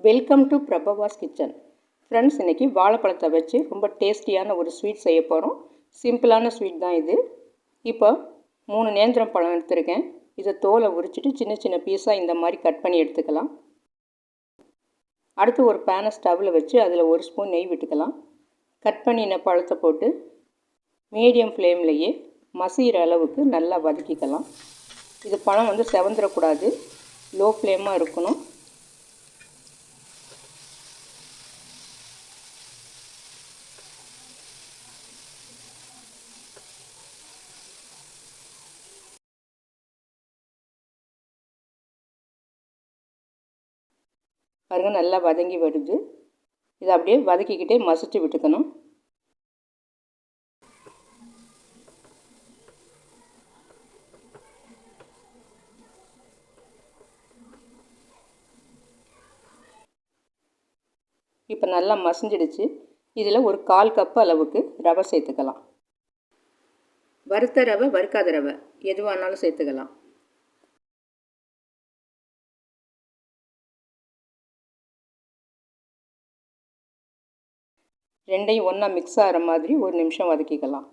Welcome to Prabhavas kitchen. Friends, இன்றைக்கி வாழைப்பழத்தை வச்சு ரொம்ப டேஸ்டியான ஒரு ஸ்வீட் செய்ய போகிறோம். சிம்பிளான ஸ்வீட் தான் இது. இப்போ 3 நேந்திரம் பழம் எடுத்துருக்கேன். இதை தோலை உரிச்சிட்டு சின்ன சின்ன பீஸாக இந்த மாதிரி கட் பண்ணி எடுத்துக்கலாம். அடுத்து ஒரு பேனை ஸ்டவ்வில் வச்சு அதில் 1 ஸ்பூன் நெய் விட்டுக்கலாம். கட் பண்ணின பழத்தை போட்டு மீடியம் ஃப்ளேம்லேயே மசிகிற அளவுக்கு நல்லா வதக்கிக்கலாம். இது பழம் செவந்துடக்கூடாது, லோ ஃப்ளேமாக இருக்கணும். பாருங்கள், நல்லா வதங்கி வருது. இதை அப்படியே வதக்கிக்கிட்டே மசிச்சு விட்டுக்கணும். இப்போ நல்லா மசிஞ்சிடுச்சு. இதில் ஒரு 1/4 கப் அளவுக்கு ரவை சேர்த்துக்கலாம். வறுத்த ரவை, வறுக்காத ரவை எதுவானாலும் சேர்த்துக்கலாம். ரெண்டையும் ஒன்றா மிக்ஸ் ஆகிற மாதிரி 1 நிமிஷம் வதக்கிக்கலாம்.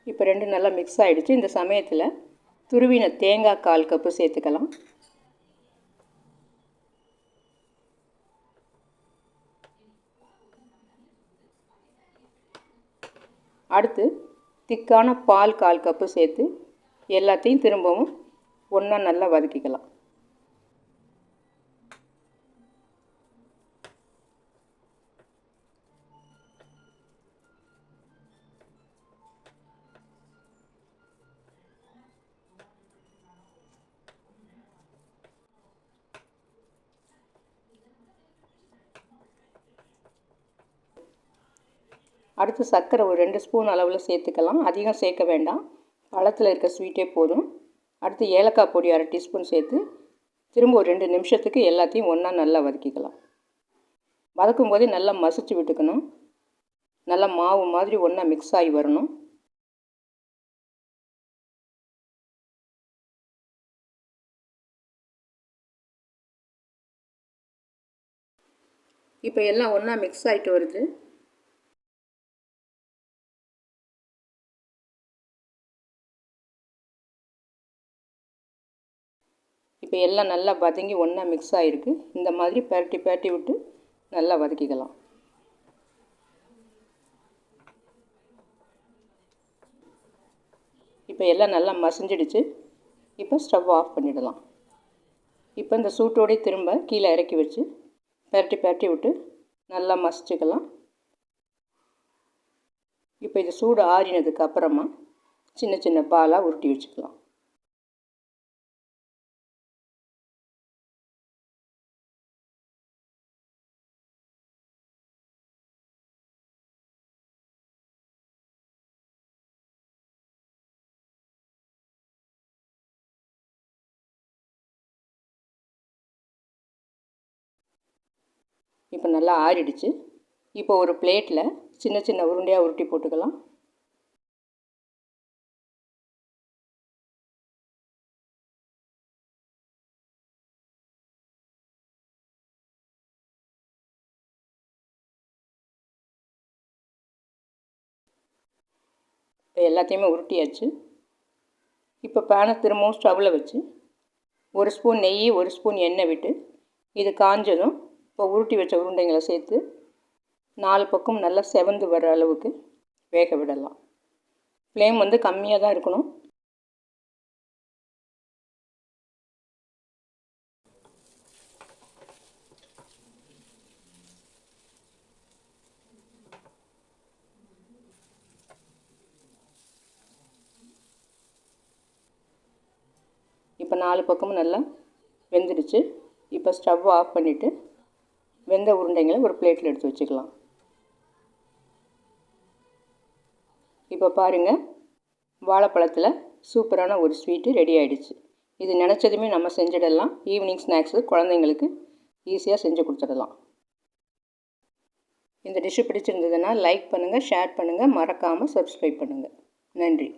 இப்போ 2 நல்லா மிக்ஸ் ஆகிடுச்சு. இந்த சமயத்தில் துருவின தேங்காய் 1/4 கப்பு சேர்த்துக்கலாம். அடுத்து திக்கான பால் 1/4 கப்பு சேர்த்து எல்லாத்தையும் திரும்பவும் ஒன்றா நல்லா வதக்கிக்கலாம். அடுத்து சர்க்கரை ஒரு 2 ஸ்பூன் அளவில் சேர்த்துக்கலாம். அதிகம் சேர்க்க வேண்டாம், பழத்தில் இருக்க ஸ்வீட்டே போதும். அடுத்து ஏலக்காய் பொடி 1/2 டீஸ்பூன் சேர்த்து திரும்ப ஒரு 2 நிமிஷத்துக்கு எல்லாத்தையும் ஒன்றா நல்லா வதக்கிக்கலாம். வதக்கும் போதே நல்லா மசிச்சு விட்டுக்கணும். நல்லா மாவு மாதிரி ஒன்றா மிக்ஸ் ஆகி வரணும். இப்போ எல்லாம் ஒன்றா மிக்ஸ் ஆகிட்டு வருது. இப்போ எல்லாம் நல்லா வதங்கி ஒன்றா மிக்ஸ் ஆகிருக்கு. இந்த மாதிரி பரட்டி விட்டு நல்லா வதக்கிக்கலாம். இப்போ எல்லாம் நல்லா மசிஞ்சிடுச்சு. இப்போ ஸ்டவ் ஆஃப் பண்ணிடலாம். இப்போ இந்த சூட்டோடே திரும்ப கீழே இறக்கி வச்சு பரட்டி விட்டு நல்லா மசிச்சுக்கலாம். இப்போ இது சூடு ஆறினதுக்கு அப்புறமா சின்ன சின்ன பாலாக உருட்டி வச்சுக்கலாம். இப்போ நல்லா ஆறிடுச்சு. இப்போ ஒரு பிளேட்டில் சின்ன சின்ன உருண்டையாக உருட்டி போட்டுக்கலாம். இப்போ எல்லாத்தையுமே உருட்டியாச்சு. இப்போ பேனை திரும்பவும் ஸ்டவ்வில் வச்சு 1 ஸ்பூன் நெய், 1 ஸ்பூன் எண்ணெய் விட்டு இது காஞ்சதும் இப்போ உருட்டி வச்ச உருண்டைங்களை சேர்த்து 4 பக்கம் நல்லா செவந்து வர அளவுக்கு வேக விடலாம். ஃப்ளேம் கம்மியாக தான் இருக்கணும். இப்போ 4 பக்கமும் நல்லா வெந்துடுச்சு. இப்போ ஸ்டவ் ஆஃப் பண்ணிவிட்டு வெந்த உருண்டைங்களை ஒரு பிளேட்டில் எடுத்து வச்சுக்கலாம். இப்போ பாருங்கள், வாழைப்பழத்தில் சூப்பரான ஒரு ஸ்வீட்டு ரெடி ஆகிடுச்சு. இது நினச்சதுமே நம்ம செஞ்சிடலாம். ஈவினிங் ஸ்நாக்ஸு குழந்தைங்களுக்கு ஈஸியாக செஞ்சு கொடுத்துடலாம். இந்த டிஷ்ஷு பிடிச்சிருந்ததுன்னா லைக் பண்ணுங்கள், ஷேர் பண்ணுங்கள், மறக்காமல் சப்ஸ்கிரைப் பண்ணுங்கள். நன்றி.